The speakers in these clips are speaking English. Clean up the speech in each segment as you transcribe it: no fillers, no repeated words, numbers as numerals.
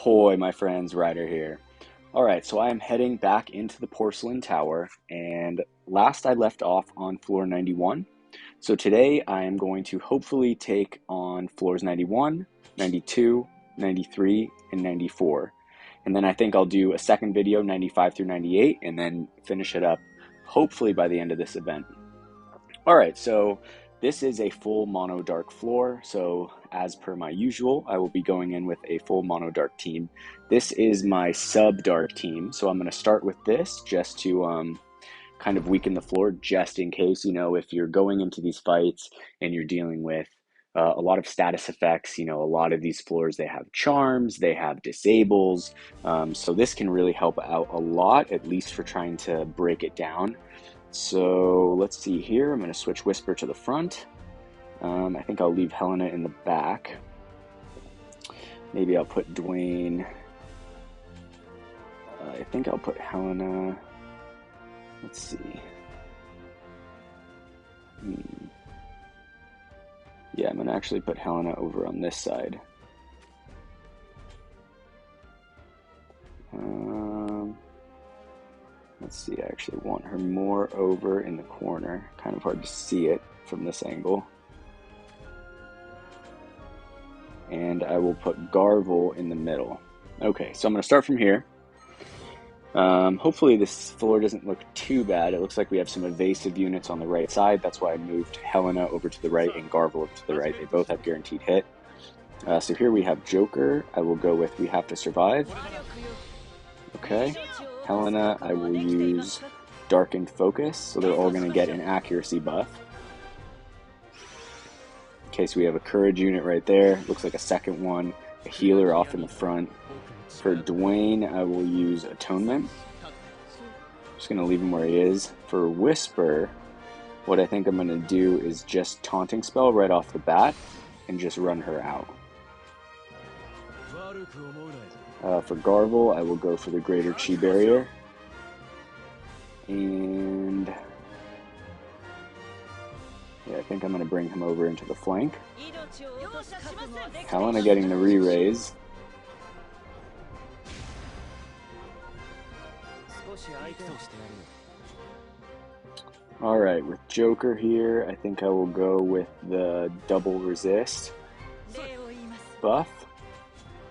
Ahoy, my friends, Ryder here. Alright, so I am heading back into the Porcelain Tower, and last I left off on floor 91. So today I am going to hopefully take on floors 91, 92, 93, and 94. And then I think I'll do a second video, 95 through 98, and then finish it up, hopefully by the end of this event. Alright, so this is a full mono dark floor, so as per my usual, I will be going in with a full mono dark team. This is my sub dark team, so I'm going to start with this just to kind of weaken the floor, just in case, you know, if you're going into these fights and you're dealing with a lot of status effects. You know, a lot of these floors, they have charms, they have disables, so this can really help out a lot, at least for trying to break it down. So let's see here. I'm going to switch Whisper to the front. I think I'll leave Helena in the back. Maybe I'll put Dwayne. I think I'll put Helena. Let's see. Yeah, I'm going to actually put Helena over on this side. Let's see, I actually want her more over in the corner. Kind of hard to see it from this angle. And I will put Garvel in the middle. Okay, so I'm going to start from here. Hopefully this floor doesn't look too bad. It looks like we have some evasive units on the right side. That's why I moved Helena over to the right and Garvel over to the right. They both have guaranteed hit. So here we have Joker. I will go with We Have to Survive. Okay. Helena, I will use Darkened Focus, so they're all going to get an accuracy buff. Okay, so we have a Courage unit right there. Looks like a second one. A healer off in the front. For Dwayne, I will use Atonement. Just going to leave him where he is. For Whisper, what I think I'm going to do is just Taunting Spell right off the bat and just run her out. For Garvel, I will go for the Greater Chi Barrier. And yeah, I think I'm going to bring him over into the flank. Helena getting the re-raise. Alright, with Joker here, I think I will go with the double resist buff.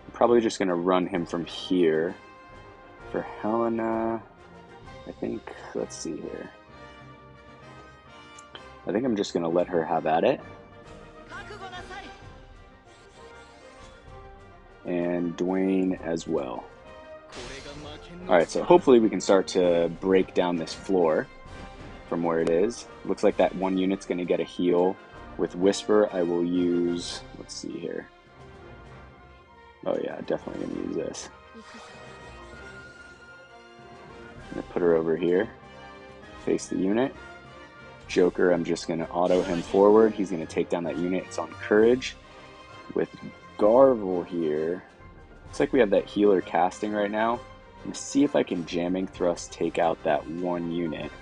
I'm probably just going to run him from here. For Helena, I think, let's see here. I think I'm just going to let her have at it. And Dwayne as well. Alright, so hopefully we can start to break down this floor from where it is. Looks like that one unit's going to get a heal. With Whisper, I will use, let's see here. Oh yeah, definitely going to use this. I'm going to put her over here. Face the unit. Joker, I'm just going to auto him forward. He's going to take down that unit. It's on Courage. With Garvel here, looks like we have that healer casting right now. I'm going to see if I can Jamming Thrust take out that one unit.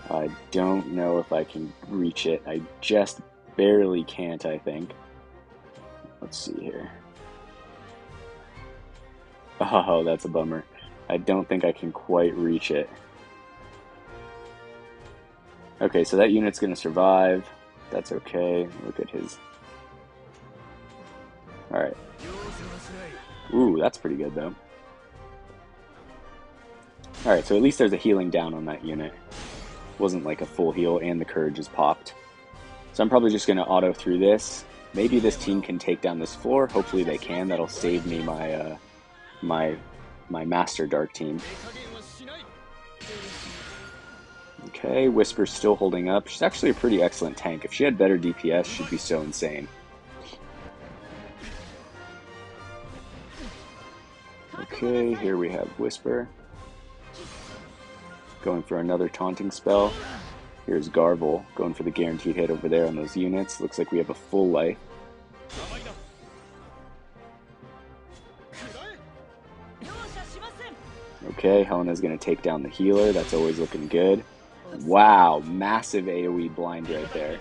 I don't know if I can reach it. I just barely can't, I think. Let's see here. Oh, that's a bummer. I don't think I can quite reach it. Okay, so that unit's going to survive. That's okay. Look at his... Alright. Ooh, that's pretty good, though. Alright, so at least there's a healing down on that unit. Wasn't like a full heal, and the Courage is popped. So I'm probably just going to auto through this. Maybe this team can take down this floor. Hopefully they can. That'll save me my my Master Dark team. Okay, Whisper's still holding up. She's actually a pretty excellent tank. If she had better DPS, she'd be so insane. Okay, here we have Whisper. Going for another Taunting Spell. Here's Garvel, going for the guaranteed hit over there on those units. Looks like we have a full life. Okay, Helena's going to take down the healer. That's always looking good. Wow, massive AoE blind right there.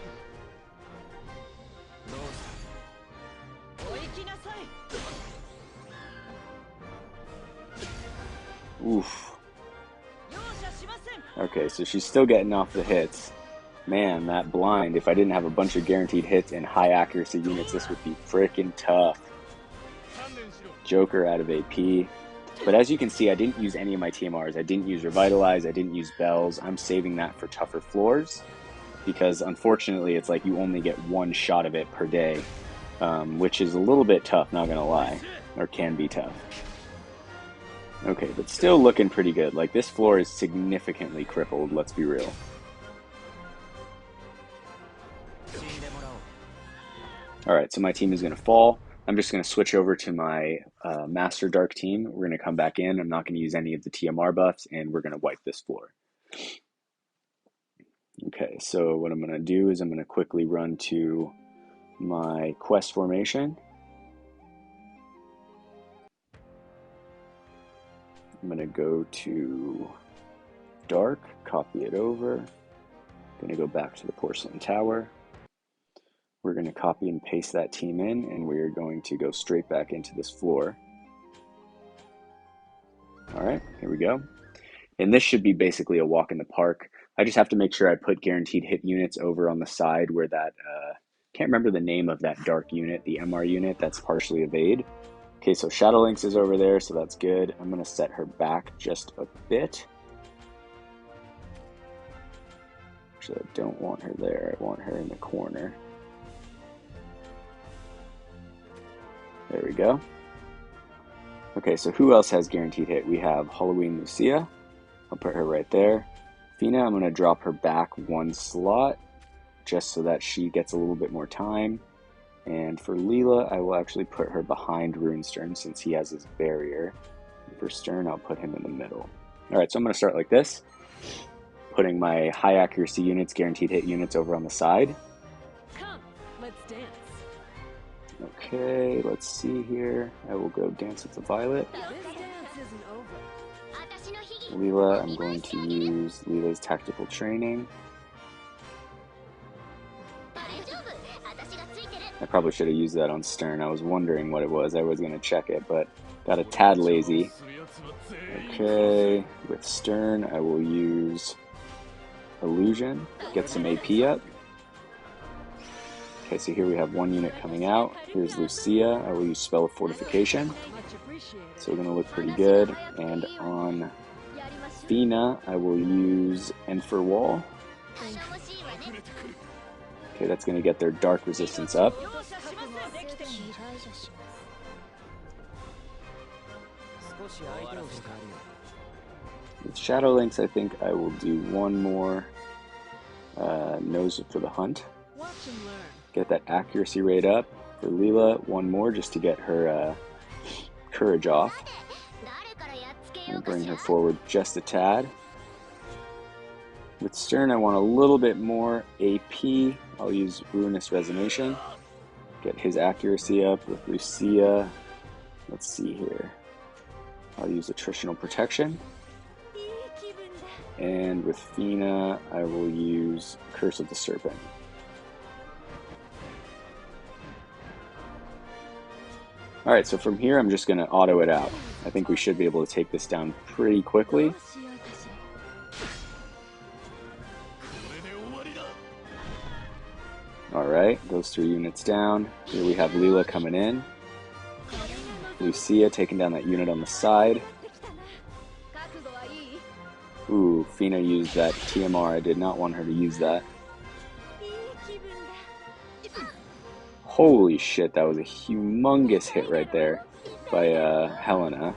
Oof. Okay, so she's still getting off the hits. Man, that blind, if I didn't have a bunch of guaranteed hits and high accuracy units, this would be freaking tough. Joker out of AP. But as you can see, I didn't use any of my TMRs. I didn't use Revitalize, I didn't use Bells. I'm saving that for tougher floors, because unfortunately it's like you only get one shot of it per day, which is a little bit tough, not gonna lie, or can be tough. Okay, but still looking pretty good. Like, this floor is significantly crippled, let's be real. Alright, so my team is going to fall. I'm just going to switch over to my Master Dark team. We're going to come back in. I'm not going to use any of the TMR buffs, and we're going to wipe this floor. Okay, so what I'm going to do is I'm going to quickly run to my quest formation. I'm going to go to Dark, copy it over. I'm going to go back to the Porcelain Tower. We're going to copy and paste that team in, and we're going to go straight back into this floor. All right, here we go. And this should be basically a walk in the park. I just have to make sure I put guaranteed hit units over on the side where that, can't remember the name of that dark unit, the MR unit that's partially evade. Okay, so Shadow Lynx is over there, so that's good. I'm going to set her back just a bit. Actually, I don't want her there. I want her in the corner. There we go. Okay, so who else has guaranteed hit? We have Halloween Lucia. I'll put her right there. Fina, I'm going to drop her back one slot just so that she gets a little bit more time. And for Leela, I will actually put her behind Runestern since he has his barrier. And for Stern, I'll put him in the middle. All right, so I'm going to start like this, putting my high accuracy units, guaranteed hit units over on the side. Come, let's dance. Okay, let's see here. I will go dance with the Violet. This dance isn't over. Leela, I'm going to use Leela's tactical training. I probably should have used that on Stern. I was wondering what it was. I was going to check it, but got a tad lazy. Okay, with Stern, I will use Illusion, get some AP up. Okay, so here we have one unit coming out. Here's Lucia. I will use Spell of Fortification. So we're going to look pretty good. And on Fina, I will use Enfer Wall. Okay, that's going to get their dark resistance up. With Shadow Lynx, I think I will do one more Nose for the Hunt. Get that accuracy rate up. For Leela, one more just to get her courage off. And bring her forward just a tad. With Stern, I want a little bit more AP. I'll use Ruinous Resonation. Get his accuracy up. With Lucia, let's see here. I'll use Attritional Protection. And with Fina, I will use Curse of the Serpent. Alright, so from here I'm just going to auto it out. I think we should be able to take this down pretty quickly. Alright, those 3 units down. Here we have Leela coming in. Lucia taking down that unit on the side. Ooh, Fina used that TMR. I did not want her to use that. Holy shit, that was a humongous hit right there by Helena.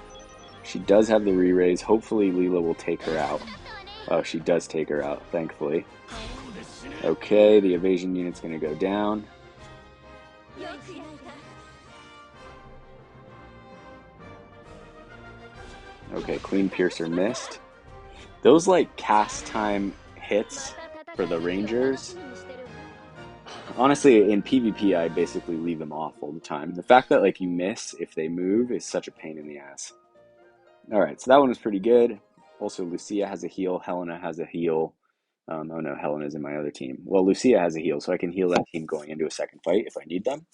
She does have the re-raise. Hopefully Leela will take her out. Oh, she does take her out, thankfully. Okay, the evasion unit's going to go down. Okay, Queen Piercer missed. Those, like, cast time hits for the Rangers, honestly, in PvP, I basically leave them off all the time. The fact that, like, you miss if they move is such a pain in the ass. Alright, so that one was pretty good. Also, Lucia has a heal. Helena has a heal. Oh no, Helena's in my other team. Well, Lucia has a heal, so I can heal that team going into a second fight if I need them.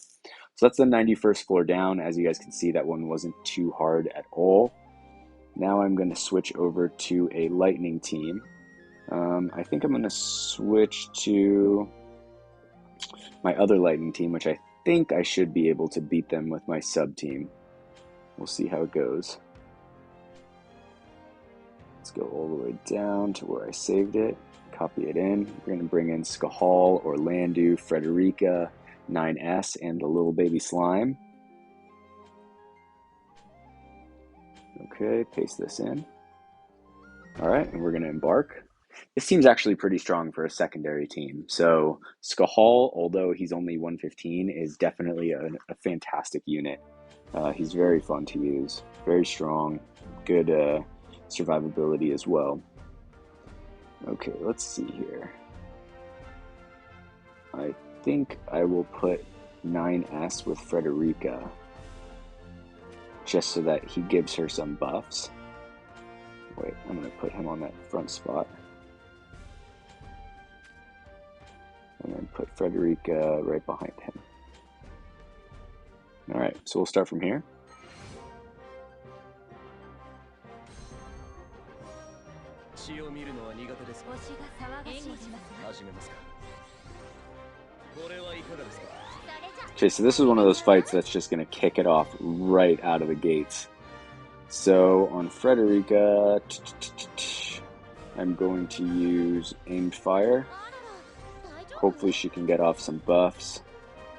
So that's the 91st floor down. As you guys can see, that one wasn't too hard at all. Now I'm going to switch over to a lightning team. I think I'm going to switch to my other lightning team, which I think I should be able to beat them with my sub team. We'll see how it goes. Let's go all the way down to where I saved it. Copy it in. We're going to bring in Skahal, Orlandu, Frederica, 9S, and the little baby slime. Okay, paste this in. All right, and we're going to embark. This team's actually pretty strong for a secondary team. So Skahal, although he's only 115, is definitely a fantastic unit. He's very fun to use, very strong, good survivability as well. Okay, let's see here. I think I will put 9S with Frederica, just so that he gives her some buffs. Wait, I'm going to put him on that front spot. And then put Frederica right behind him. Alright, so we'll start from here. Okay, so this is one of those fights that's just going to kick it off right out of the gates. So on Frederica, I'm going to use aimed fire. Hopefully she can get off some buffs.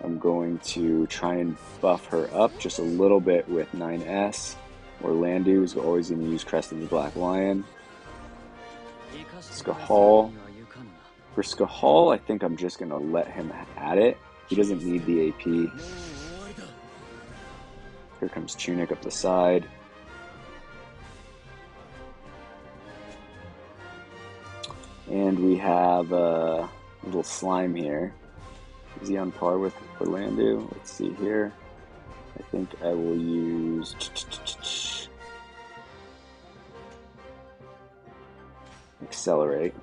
I'm going to try and buff her up just a little bit with 9S. Orlandu is always going to use Crest of the Black Lion. Skahal. For Skahal, I think I'm just going to let him at it. He doesn't need the AP. Here comes Tunic up the side. And we have a little slime here. Is he on par with Orlandu? Let's see here. I think I will use Accelerate.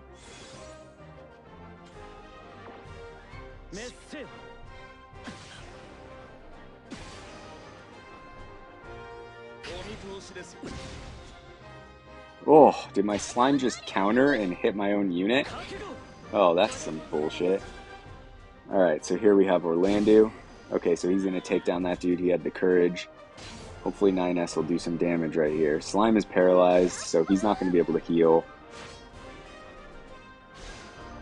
Oh, did my slime just counter and hit my own unit? Oh, that's some bullshit. Alright, so here we have Orlandu. Okay, so he's going to take down that dude. He had the courage. Hopefully 9S will do some damage right here. Slime is paralyzed, so he's not going to be able to heal.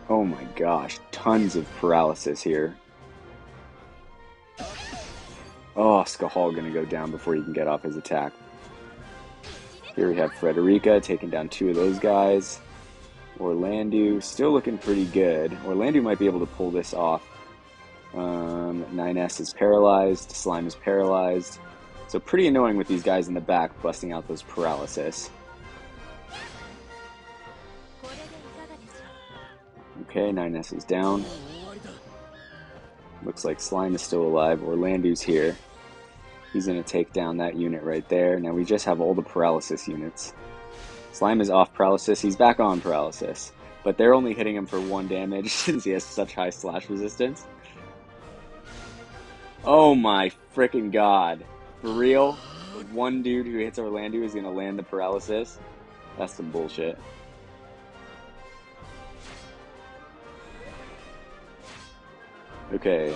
Oh my gosh, tons of paralysis here. Oh, Skahal going to go down before he can get off his attack. Here we have Frederica taking down two of those guys. Orlandu still looking pretty good. Orlandu might be able to pull this off. 9S is paralyzed. Slime is paralyzed. So pretty annoying with these guys in the back busting out those paralysis. Okay, 9S is down. Looks like Slime is still alive. Orlandu's here. He's going to take down that unit right there. Now we just have all the paralysis units. Slime is off paralysis. He's back on paralysis. But they're only hitting him for 1 damage since he has such high slash resistance. Oh my freaking god. For real? One dude who hits Orlandu is going to land the paralysis? That's some bullshit. Okay.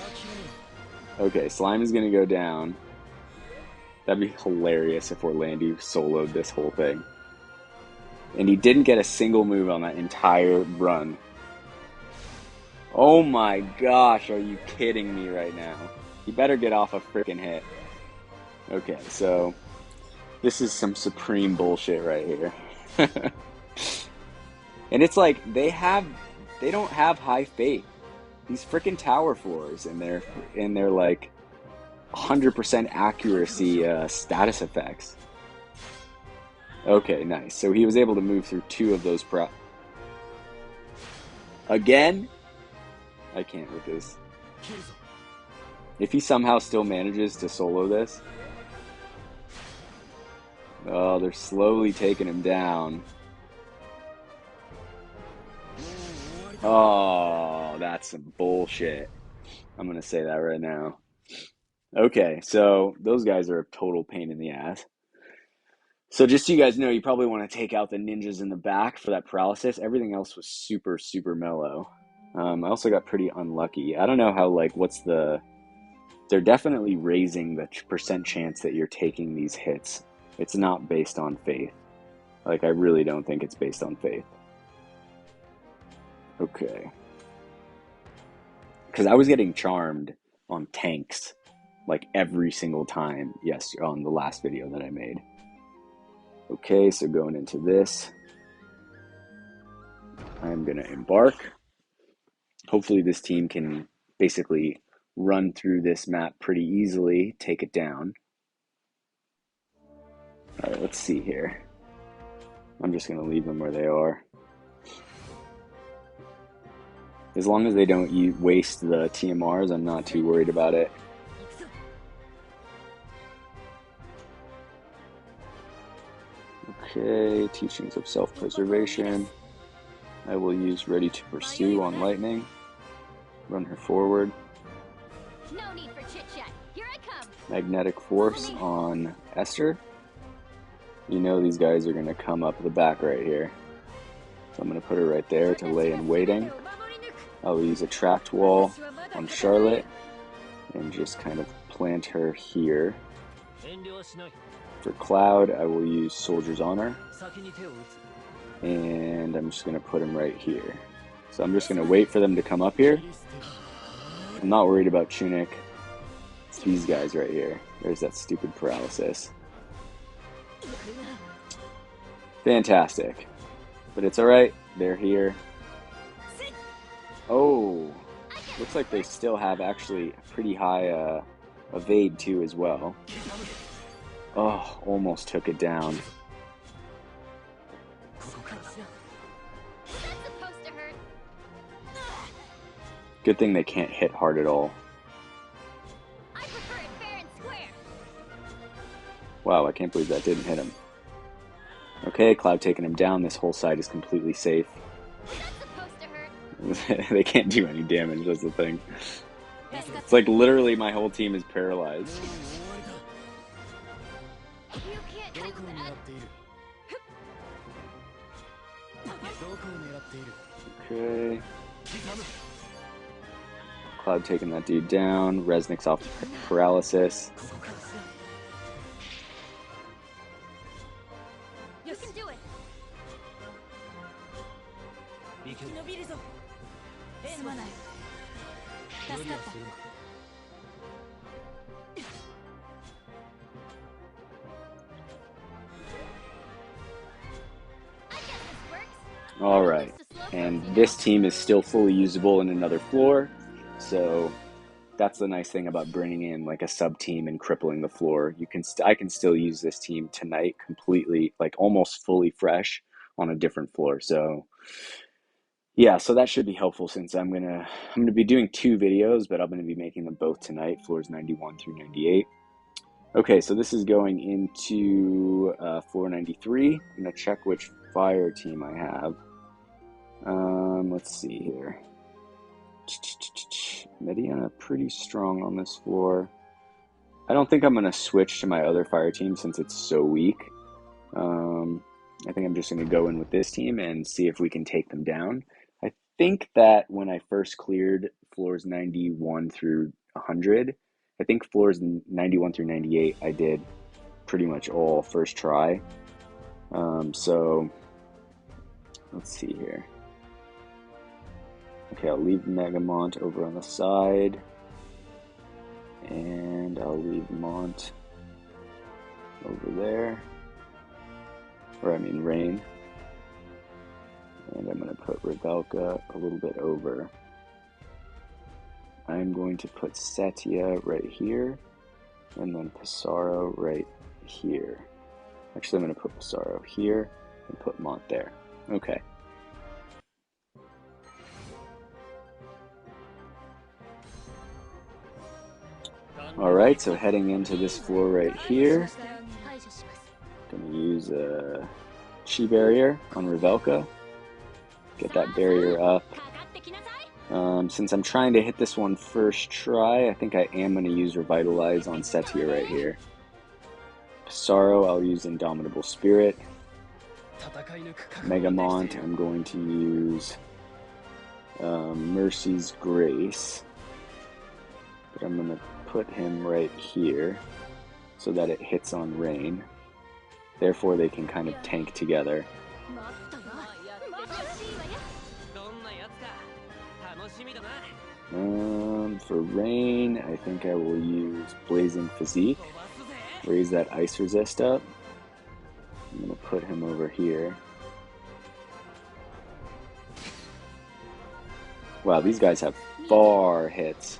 Okay, Slime is going to go down. That'd be hilarious if Orlandu soloed this whole thing. And he didn't get a single move on that entire run. Oh my gosh, are you kidding me right now? He better get off a freaking hit. Okay, so this is some supreme bullshit right here. And it's like they don't have high faith. These freaking tower floors and their like 100% accuracy status effects. Okay, nice. So he was able to move through 2 of those Again? I can't with this. If he somehow still manages to solo this. Oh, they're slowly taking him down. Oh, that's some bullshit. I'm going to say that right now. Okay, so those guys are a total pain in the ass. So just so you guys know, you probably want to take out the ninjas in the back for that paralysis. Everything else was super, super mellow. I also got pretty unlucky. I don't know how, like, what's the... They're definitely raising the percent chance that you're taking these hits. It's not based on faith. Like, I really don't think it's based on faith. Okay. Because I was getting charmed on tanks, like, every single time, yes, on the last video that I made. Okay, so going into this, I'm going to embark. Hopefully this team can basically run through this map pretty easily, take it down. All right, let's see here. I'm just going to leave them where they are. As long as they don't waste the TMRs, I'm not too worried about it. Okay, teachings of self-preservation. I will use ready to pursue on lightning. Run her forward. No need for chit-chat. Here I come. Magnetic force on Esther. You know these guys are going to come up the back right here. So I'm going to put her right there to lay in waiting. I'll use a trapped wall on Charlotte and just kind of plant her here. For Cloud, I will use Soldier's Honor. And I'm just going to put him right here. So I'm just going to wait for them to come up here. I'm not worried about Tunic. It's these guys right here. There's that stupid paralysis. Fantastic. But it's alright. They're here. Oh, looks like they still have actually a pretty high evade too as well. Oh, almost took it down. Good thing they can't hit hard at all. Wow, I can't believe that didn't hit him. Okay, Cloud taking him down. This whole side is completely safe. They can't do any damage, that's the thing. It's like literally my whole team is paralyzed. Okay. Cloud taking that dude down. Resnick's off paralysis. You can do it. Alright, and this team is still fully usable in another floor, so that's the nice thing about bringing in like a sub team and crippling the floor. I can still use this team tonight completely, like almost fully fresh on a different floor. So yeah, so that should be helpful since I'm gonna be doing 2 videos, but I'm gonna be making them both tonight, floors 91 through 98. Okay, so this is going into floor 93. I'm gonna check which fire team I have. Let's see here. Mediana pretty strong on this floor. I don't think I'm gonna switch to my other fire team since it's so weak. I think I'm just gonna go in with this team and see if we can take them down. I think that when I first cleared floors 91 through 100, I think floors 91 through 98 I did pretty much all first try. So let's see here. Okay, I'll leave Megamont over on the side, and I'll leave Mont over there, or I mean Rain, and I'm going to put Revelka a little bit over. I'm going to put Setia right here, and then Pissarro right here. Actually, I'm going to put Pissarro here, and put Mont there. Okay. Alright, so heading into this floor right here, going to use a Chi barrier on Revelka, get that barrier up. Since I'm trying to hit this one first try, I think I am going to use Revitalize on Setia right here. Pissarro, I'll use Indomitable Spirit. Megamont, I'm going to use Mercy's Grace. But I'm going to put him right here so that it hits on Rain. Therefore, they can kind of tank together. For Rain, I think I will use Blazing Physique. Raise that Ice Resist up. I'm going to put him over here. Wow, these guys have far hits.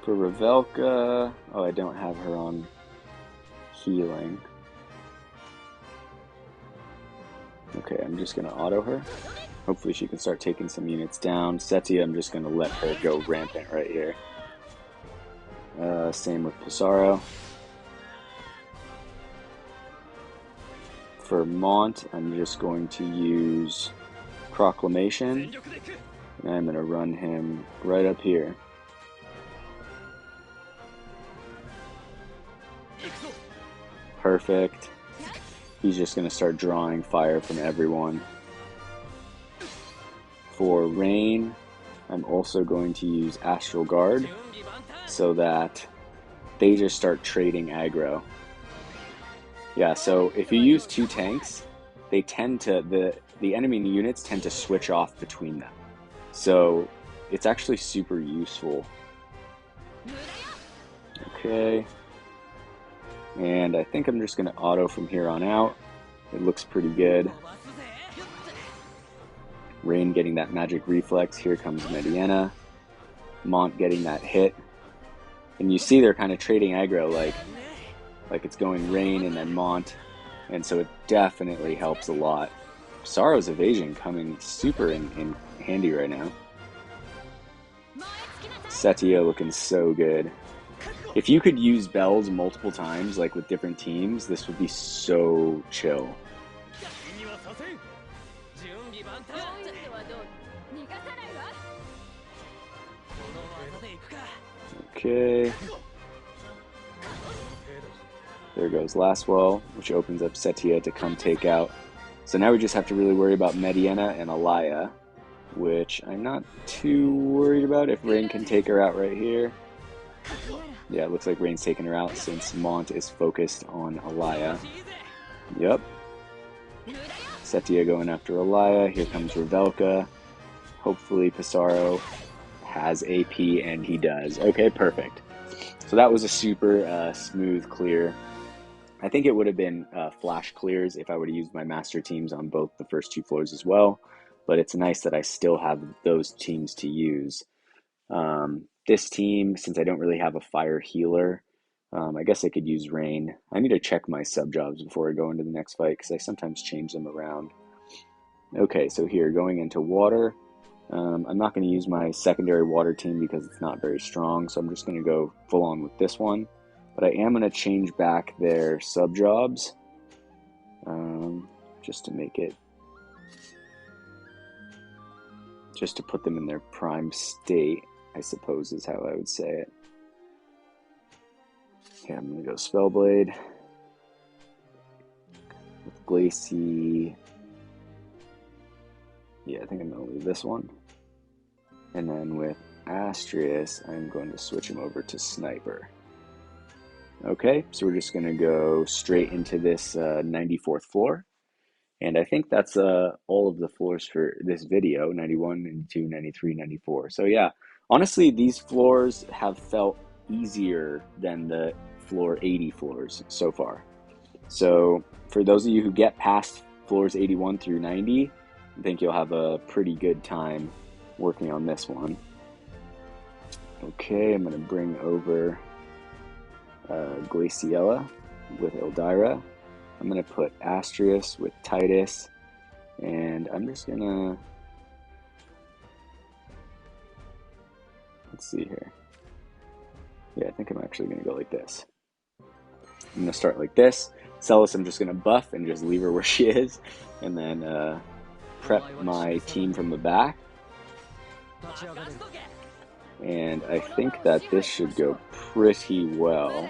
For Revelka, oh, I don't have her on healing. Okay, I'm just going to auto her. Hopefully she can start taking some units down. Setia, I'm just going to let her go rampant right here. Same with Pissarro. For Mont, I'm just going to use Proclamation. And I'm going to run him right up here. Perfect. He's just going to start drawing fire from everyone. For Rain, I'm also going to use Astral Guard so that they just start trading aggro. Yeah, so if you use two tanks, they tend to, the enemy units tend to switch off between them. So it's actually super useful. Okay. And I think I'm just going to auto from here on out. It looks pretty good. Rain getting that magic reflex. Here comes Mediana. Mont getting that hit. And you see they're kind of trading aggro, like it's going Rain and then Mont. And so it definitely helps a lot. Sorrow's evasion coming super in handy right now. Setia looking so good. If you could use bells multiple times, like with different teams, this would be so chill. Okay. There goes Lastwell, which opens up Setia to come take out. So now we just have to really worry about Mediana and Alaya, which I'm not too worried about if Rain can take her out right here. Yeah, it looks like Rain's taking her out since Mont is focused on Alaya. Yep. Setia going after Alaya. Here comes Revelka. Hopefully Pissarro has AP, and he does. Okay, perfect. So that was a super smooth clear. I think it would have been flash clears if I would have used my master teams on both the first two floors as well. But it's nice that I still have those teams to use. This team, since I don't really have a fire healer, I guess I could use Rain. I need to check my sub-jobs before I go into the next fight, because I sometimes change them around. Okay, so here, going into water, I'm not going to use my secondary water team because it's not very strong, so I'm just going to go full on with this one. But I am going to change back their sub-jobs, just to make it, just to put them in their prime state, I suppose is how I would say it. Okay, I'm going to go Spellblade with Glacy. Yeah, I think I'm going to leave this one. And then with Astrius, I'm going to switch him over to Sniper. Okay, so we're just going to go straight into this 94th floor. And I think that's all of the floors for this video, 91, 92, 93, 94. So yeah, honestly, these floors have felt easier than the floor 80 floors so far. So for those of you who get past floors 81 through 90, I think you'll have a pretty good time working on this one. Okay, I'm going to bring over Glaciella with Eldyra. I'm going to put Astrius with Titus, and I'm just going to, let's see here. Yeah, I think I'm actually going to go like this. I'm going to start like this. Celis, I'm just going to buff and just leave her where she is, and then prep my team from the back. And I think that this should go pretty well.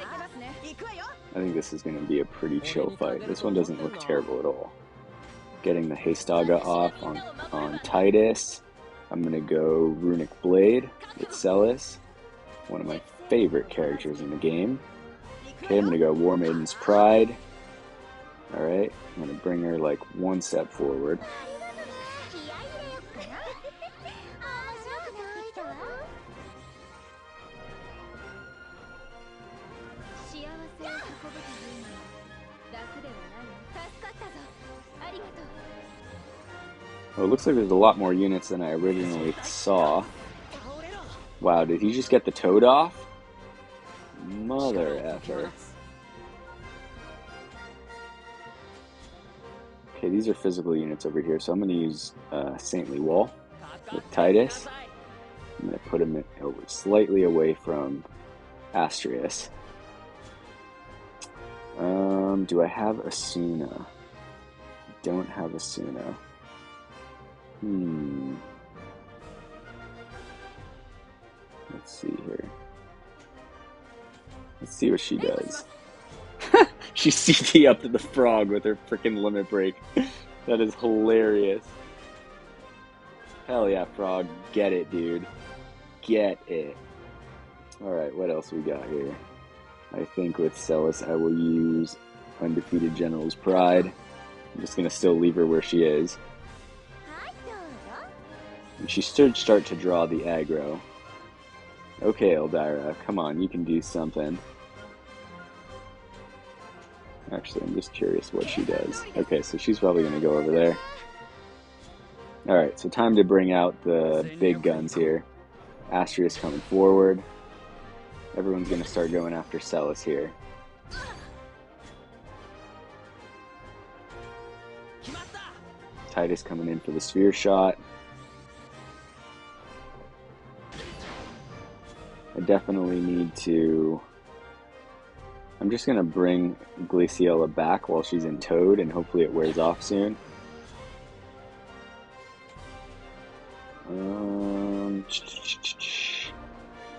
I think this is going to be a pretty chill fight. This one doesn't look terrible at all. Getting the Haystaga off on Titus. I'm going to go Runic Blade with Celis, one of my favorite characters in the game. Okay, I'm going to go War Maiden's Pride. Alright, I'm going to bring her like one step forward. Oh, it looks like there's a lot more units than I originally saw. Wow, did he just get the toad off? Mother effer. Okay, these are physical units over here, so I'm going to use Saintly Wall with Titus. I'm going to put him slightly away from Astrius. Do I have Asuna? I don't have Asuna. Let's see here. Let's see what she does. She CT up to the frog with her freaking limit break. That is hilarious. Hell yeah, frog. Get it, dude. Get it. Alright, what else we got here? I think with Celis I will use Undefeated General's Pride. I'm just going to still leave her where she is. And she should start to draw the aggro. Okay, Eldyra, come on, you can do something. Actually, I'm just curious what she does. Okay, so she's probably going to go over there. Alright, so time to bring out the big guns here. Astrius coming forward. Everyone's going to start going after Celis here. Titus coming in for the sphere shot. I definitely need to... I'm just going to bring Glaciella back while she's in Toad, and hopefully it wears off soon.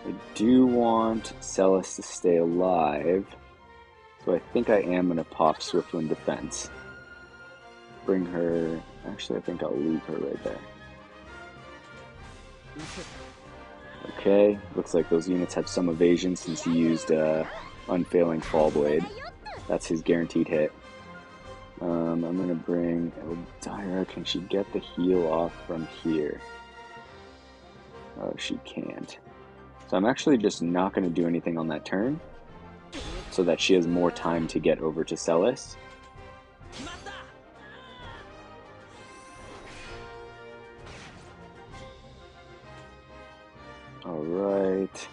I do want Celis to stay alive, so I think I am going to pop Swiftwind Defense. Bring her... Actually, I think I'll leave her right there. Okay, looks like those units have some evasion since he used Unfailing Fall Blade. That's his guaranteed hit. I'm going to bring Eldyra. Can she get the heal off from here? Oh, she can't. So I'm actually just not going to do anything on that turn, so that she has more time to get over to Celis. Alright.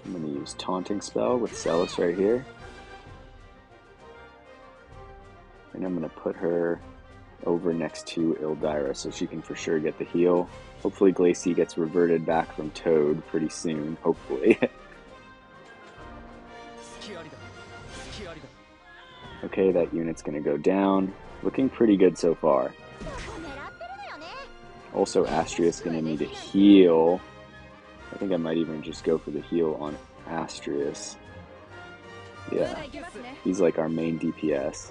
I'm going to use Taunting Spell with Celis right here. And I'm going to put her over next to Eldyra so she can for sure get the heal. Hopefully Glacie gets reverted back from Toad pretty soon, hopefully. Okay, that unit's going to go down. Looking pretty good so far. Also, Astrius going to need a heal. I think I might even just go for the heal on Astrius. Yeah, he's like our main DPS.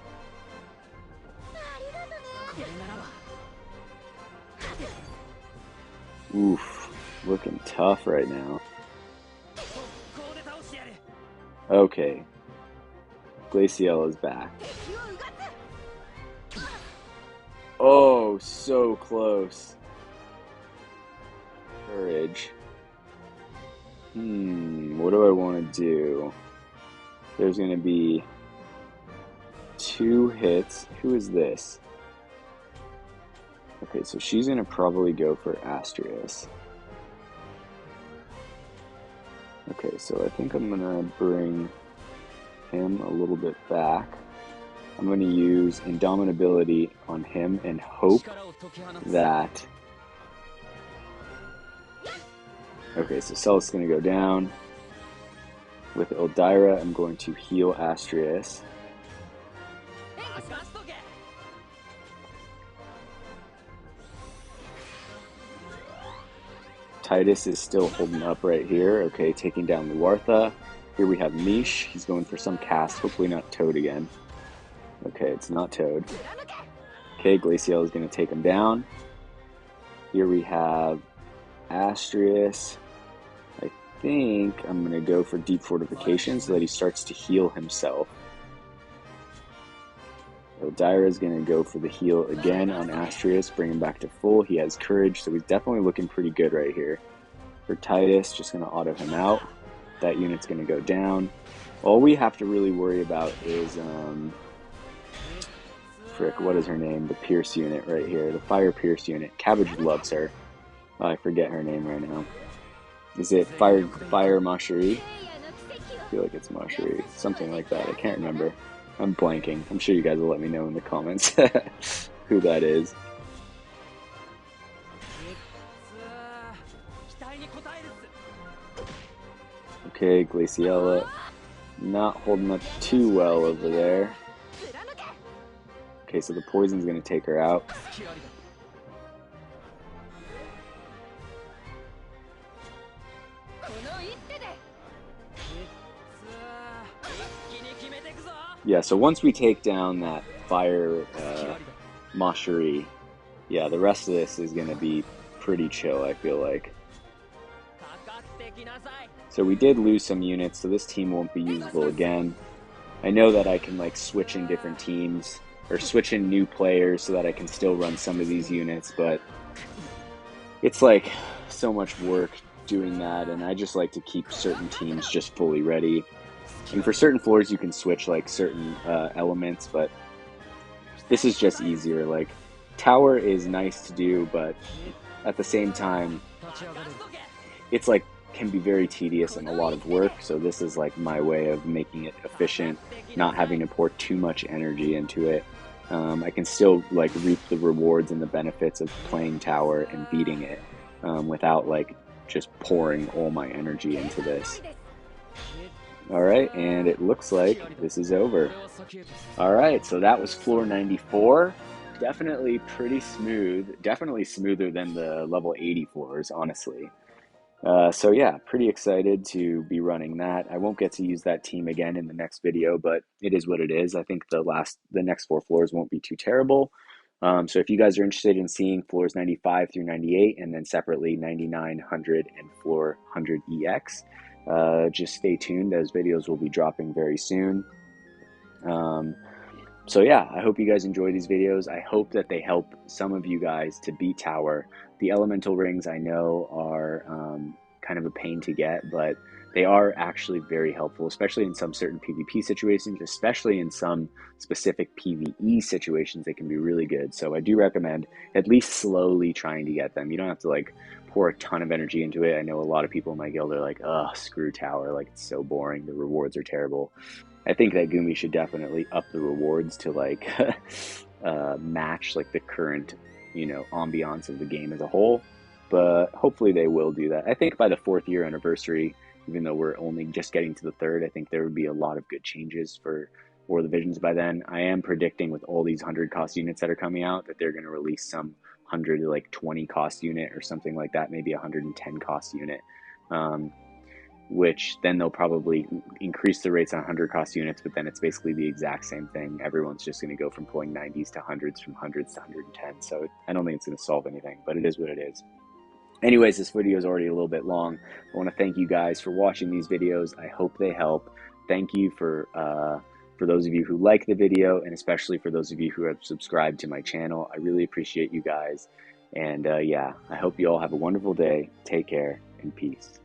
Oof, looking tough right now. Okay, Glaciella's back. Oh, so close. Courage. What do I want to do? There's going to be 2 hits. Who is this? Okay, so she's going to probably go for Astrius. Okay, so I think I'm going to bring him a little bit back. I'm going to use Indomitability on him and hope that... Okay, so Celis is going to go down. With Eldyra, I'm going to heal Astrius. Titus is still holding up right here. Okay, taking down Luartha. Here we have Mish. He's going for some cast. Hopefully not Toad again. Okay, it's not Toad. Okay, Glacial is going to take him down. Here we have Astrius. I think I'm going to go for Deep Fortification so that he starts to heal himself. Eldyra is going to go for the heal again on Astrius, bring him back to full. He has Courage, so he's definitely looking pretty good right here. For Titus, just going to auto him out. That unit's going to go down. All we have to really worry about is, what is her name? The Pierce unit right here, the Fire Pierce unit. Cabbage loves her. Oh, I forget her name right now. Is it Fire Macherie? I feel like it's Macherie, something like that. I can't remember. I'm blanking. I'm sure you guys will let me know in the comments who that is. Okay, Glaciella not holding up too well over there. Okay, so the poison's going to take her out. Yeah, so once we take down that Fire Macherie, yeah, the rest of this is going to be pretty chill, I feel like. So we did lose some units, so this team won't be usable again. I know that I can like switch in different teams, or switch in new players so that I can still run some of these units, but it's like so much work doing that, and I just like to keep certain teams just fully ready. And for certain floors you can switch like certain elements, but this is just easier. Like Tower is nice to do, but at the same time it's like can be very tedious and a lot of work, so this is like my way of making it efficient, not having to pour too much energy into it. I can still like reap the rewards and the benefits of playing Tower and beating it without like just pouring all my energy into this. Alright, and it looks like this is over. Alright, so that was floor 94. Definitely pretty smooth. Definitely smoother than the level 80 floors, honestly. So yeah, pretty excited to be running that. I won't get to use that team again in the next video, but it is what it is. I think the next 4 floors won't be too terrible. So if you guys are interested in seeing floors 95 through 98, and then separately 99, 100, and floor 100 EX, just stay tuned. Those videos will be dropping very soon. So yeah, I hope you guys enjoy these videos. I hope that they help some of you guys to beat Tower. The elemental rings I know are kind of a pain to get, but they are actually very helpful, especially in some certain PvP situations, especially in some specific PvE situations. They can be really good. So I do recommend at least slowly trying to get them. You don't have to like pour a ton of energy into it. I know a lot of people in my guild are like, ugh, screw Tower, like it's so boring, the rewards are terrible. I think that Gumi should definitely up the rewards to like match like the current, you know, ambiance of the game as a whole, but hopefully they will do that. I think by the 4th year anniversary, even though we're only just getting to the 3rd, I think there would be a lot of good changes for War of the Visions by then. I am predicting with all these 100 cost units that are coming out that they're going to release some 100 like 20 cost unit or something like that, maybe 110 cost unit. Which then they'll probably increase the rates on 100 cost units, but then it's basically the exact same thing. Everyone's just going to go from pulling 90s to 100s, from 100s to 110, so I don't think it's going to solve anything, but it is what it is. Anyways, this video is already a little bit long. I want to thank you guys for watching these videos. I hope they help. Thank you for those of you who like the video, and especially for those of you who have subscribed to my channel. I really appreciate you guys, and yeah, I hope you all have a wonderful day. Take care, and peace.